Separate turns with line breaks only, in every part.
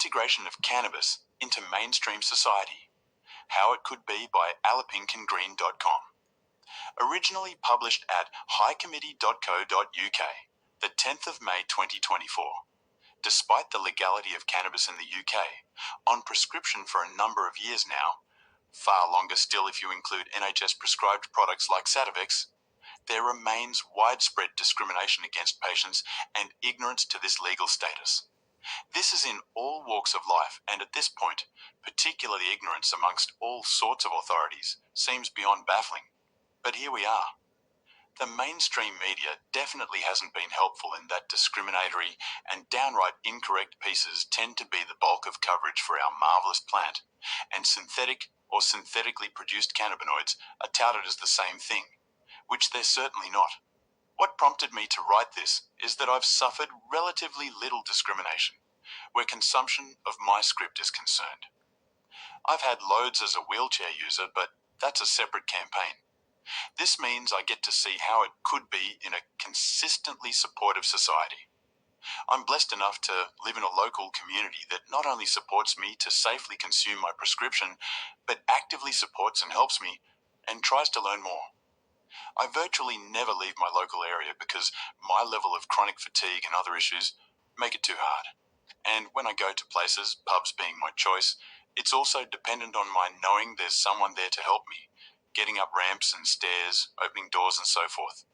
Integration of Cannabis into Mainstream Society. How It Could Be by allepinkandgreen.com. Originally published at highcommittee.co.uk, the 10th of May 2024. Despite the legality of cannabis in the UK, on prescription for a number of years now, far longer still if you include NHS-prescribed products like Sativex, there remains widespread discrimination against patients and ignorance to this legal status. This is in all walks of life, and at this point, particularly ignorance amongst all sorts of authorities seems beyond baffling. But here we are. The mainstream media definitely hasn't been helpful in that discriminatory and downright incorrect pieces tend to be the bulk of coverage for our marvellous plant, and synthetic or synthetically produced cannabinoids are touted as the same thing, which they're certainly not. What prompted me to write this is that I've suffered relatively little discrimination where consumption of my script is concerned. I've had loads as a wheelchair user, but that's a separate campaign. This means I get to see how it could be in a consistently supportive society. I'm blessed enough to live in a local community that not only supports me to safely consume my prescription, but actively supports and helps me and tries to learn more. I virtually never leave my local area because my level of chronic fatigue and other issues make it too hard. And when I go to places, pubs being my choice, it's also dependent on my knowing there's someone there to help me, getting up ramps and stairs, opening doors and so forth.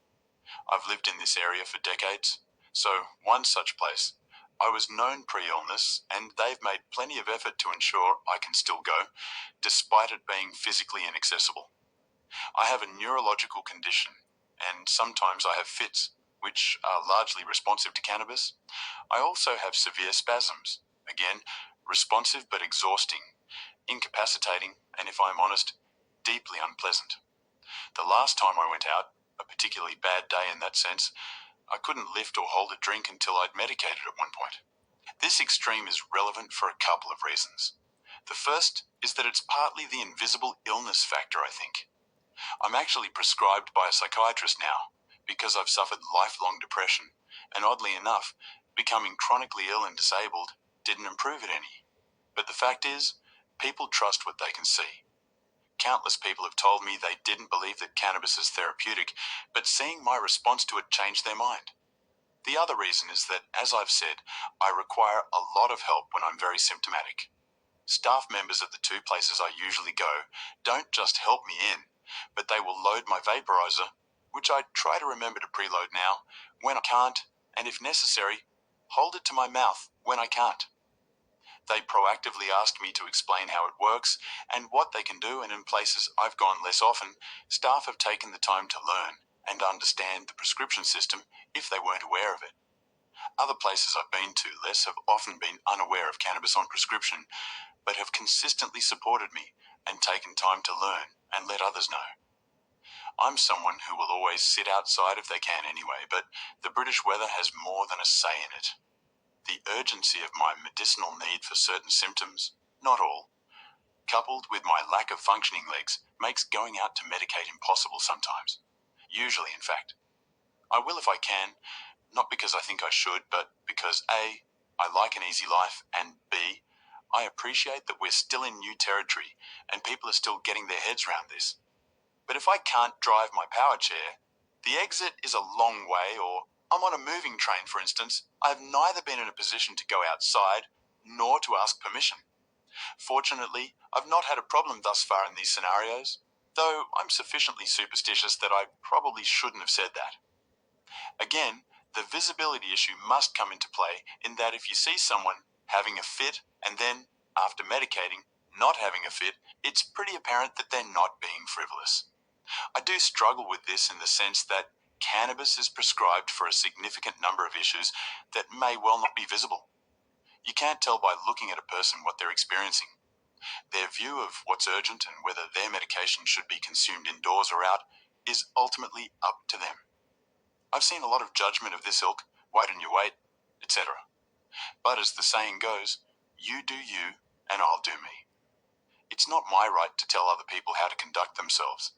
I've lived in this area for decades, so one such place, I was known pre-illness and they've made plenty of effort to ensure I can still go, despite it being physically inaccessible. I have a neurological condition and sometimes I have fits, which are largely responsive to cannabis. I also have severe spasms, again, responsive but exhausting, incapacitating, and if I'm honest, deeply unpleasant. The last time I went out, a particularly bad day in that sense, I couldn't lift or hold a drink until I'd medicated at one point. This extreme is relevant for a couple of reasons. The first is that it's partly the invisible illness factor, I think. I'm actually prescribed by a psychiatrist now because I've suffered lifelong depression, and oddly enough, becoming chronically ill and disabled didn't improve it any. But the fact is, people trust what they can see. Countless people have told me they didn't believe that cannabis is therapeutic, but seeing my response to it changed their mind. The other reason is that, as I've said, I require a lot of help when I'm very symptomatic. Staff members at the two places I usually go don't just help me in, but they will load my vaporizer, which I try to remember to preload now, when I can't, and if necessary, hold it to my mouth when I can't. They proactively ask me to explain how it works and what they can do, and in places I've gone less often, staff have taken the time to learn and understand the prescription system if they weren't aware of it. Other places I've been to less have often been unaware of cannabis on prescription, but have consistently supported me and taken time to learn and let others know. I'm someone who will always sit outside if they can anyway, but the British weather has more than a say in it. The urgency of my medicinal need for certain symptoms, not all, coupled with my lack of functioning legs, makes going out to medicate impossible sometimes. Usually, in fact. I will if I can, not because I think I should, but because A, I like an easy life, and B, I appreciate that we're still in new territory and people are still getting their heads around this. But if I can't drive my power chair, the exit is a long way, or I'm on a moving train, for instance, I have neither been in a position to go outside nor to ask permission. Fortunately, I've not had a problem thus far in these scenarios, though I'm sufficiently superstitious that I probably shouldn't have said that. Again, the visibility issue must come into play in that if you see someone having a fit and then, after medicating, not having a fit, it's pretty apparent that they're not being frivolous. I do struggle with this in the sense that cannabis is prescribed for a significant number of issues that may well not be visible. You can't tell by looking at a person what they're experiencing. Their view of what's urgent and whether their medication should be consumed indoors or out is ultimately up to them. I've seen a lot of judgment of this ilk, why didn't you wait, etc. But as the saying goes, you do you and I'll do me. It's not my right to tell other people how to conduct themselves.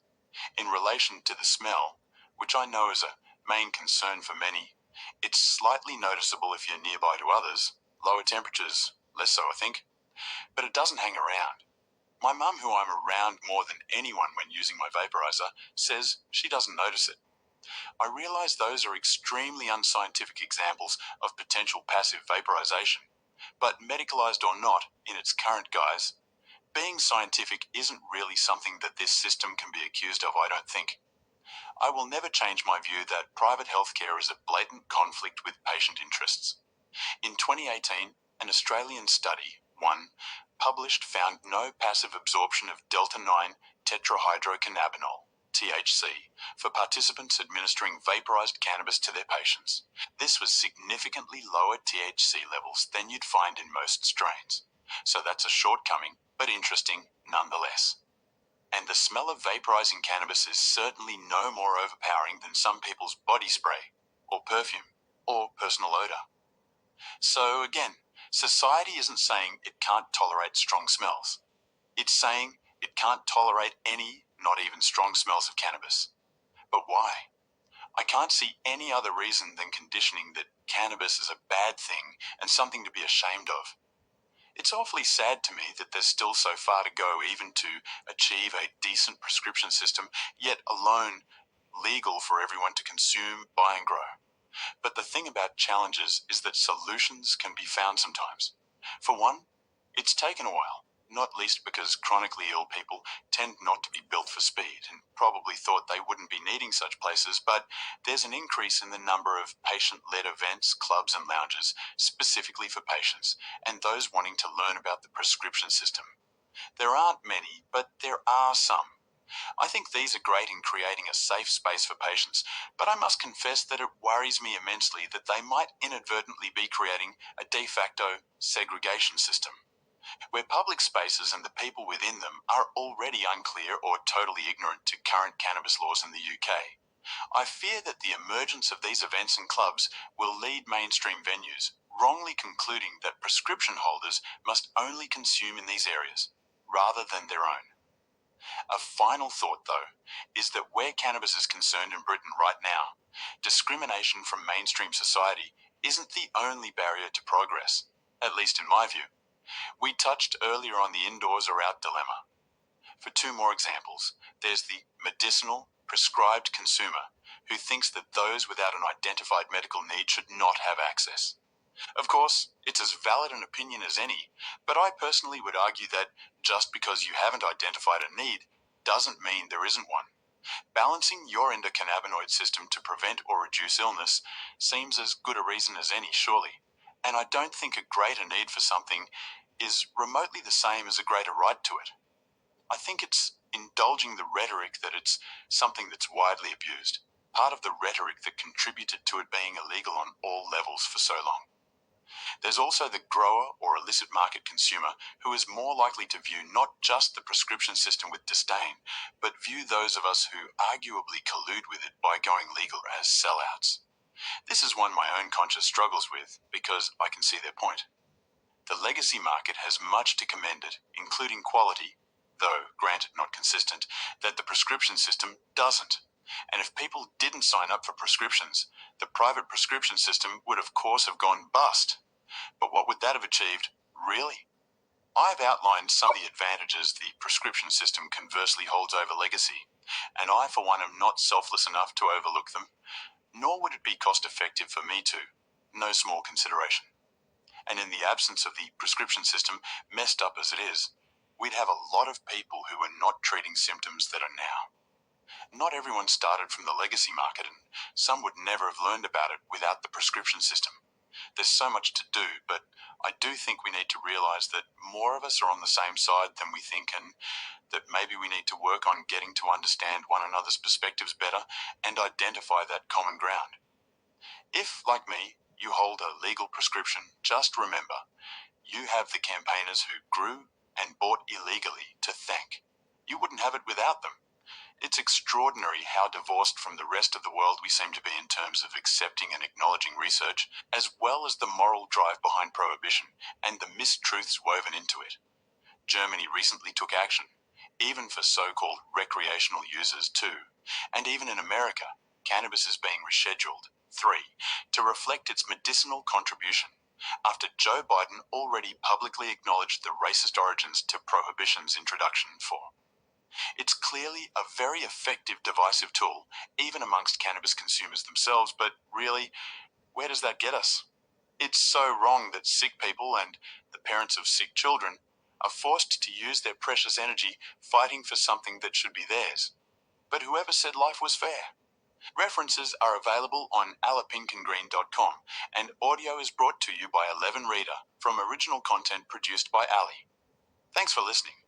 In relation to the smell, which I know is a main concern for many, it's slightly noticeable if you're nearby to others. Lower temperatures, less so I think. But it doesn't hang around. My mum, who I'm around more than anyone when using my vaporizer, says she doesn't notice it. I realise those are extremely unscientific examples of potential passive vaporization, but medicalised or not, in its current guise, being scientific isn't really something that this system can be accused of, I don't think. I will never change my view that private healthcare is a blatant conflict with patient interests. In 2018, an Australian study, published, found no passive absorption of delta-9 tetrahydrocannabinol, THC, for participants administering vaporized cannabis to their patients. This was significantly lower THC levels than you'd find in most strains. So that's a shortcoming, but interesting nonetheless. And the smell of vaporizing cannabis is certainly no more overpowering than some people's body spray, or perfume, or personal odor. So again, society isn't saying it can't tolerate strong smells. It's saying it can't tolerate any, not even strong smells of cannabis. But why? I can't see any other reason than conditioning that cannabis is a bad thing and something to be ashamed of. It's awfully sad to me that there's still so far to go even to achieve a decent prescription system, yet alone legal for everyone to consume, buy and grow. But the thing about challenges is that solutions can be found sometimes. For one, it's taken a while, not least because chronically ill people tend not to be built for speed and probably thought they wouldn't be needing such places, but there's an increase in the number of patient-led events, clubs and lounges specifically for patients and those wanting to learn about the prescription system. There aren't many, but there are some. I think these are great in creating a safe space for patients, but I must confess that it worries me immensely that they might inadvertently be creating a de facto segregation system, where public spaces and the people within them are already unclear or totally ignorant to current cannabis laws in the UK. I fear that the emergence of these events and clubs will lead mainstream venues wrongly concluding that prescription holders must only consume in these areas, rather than their own. A final thought, though, is that where cannabis is concerned in Britain right now, discrimination from mainstream society isn't the only barrier to progress, at least in my view. We touched earlier on the indoors or out dilemma. For two more examples, there's the medicinal, prescribed consumer who thinks that those without an identified medical need should not have access. Of course, it's as valid an opinion as any, but I personally would argue that just because you haven't identified a need doesn't mean there isn't one. Balancing your endocannabinoid system to prevent or reduce illness seems as good a reason as any, surely. And I don't think a greater need for something is remotely the same as a greater right to it. I think it's indulging the rhetoric that it's something that's widely abused, part of the rhetoric that contributed to it being illegal on all levels for so long. There's also the grower or illicit market consumer who is more likely to view not just the prescription system with disdain, but view those of us who arguably collude with it by going legal as sellouts. This is one my own conscience struggles with because I can see their point. The legacy market has much to commend it, including quality, though granted not consistent, that the prescription system doesn't. And if people didn't sign up for prescriptions, the private prescription system would of course have gone bust. But what would that have achieved, really? I've outlined some of the advantages the prescription system conversely holds over legacy, and I for one am not selfless enough to overlook them, nor would it be cost effective for me to, no small consideration. And in the absence of the prescription system, messed up as it is, we'd have a lot of people who are not treating symptoms that are now. Not everyone started from the legacy market, and some would never have learned about it without the prescription system. There's so much to do, but I do think we need to realise that more of us are on the same side than we think, and that maybe we need to work on getting to understand one another's perspectives better and identify that common ground. If, like me, you hold a legal prescription, just remember, you have the campaigners who grew and bought illegally to thank. You wouldn't have it without them. It's extraordinary how divorced from the rest of the world we seem to be in terms of accepting and acknowledging research, as well as the moral drive behind prohibition and the mistruths woven into it. Germany recently took action, even for so-called recreational users too, and even in America, cannabis is being rescheduled, 3, to reflect its medicinal contribution, after Joe Biden already publicly acknowledged the racist origins to Prohibition's introduction for. It's clearly a very effective divisive tool, even amongst cannabis consumers themselves, but really, where does that get us? It's so wrong that sick people and the parents of sick children are forced to use their precious energy fighting for something that should be theirs. But whoever said life was fair? References are available on alepinkandgreen.com, and audio is brought to you by ElevenReader from original content produced by Ali. Thanks for listening.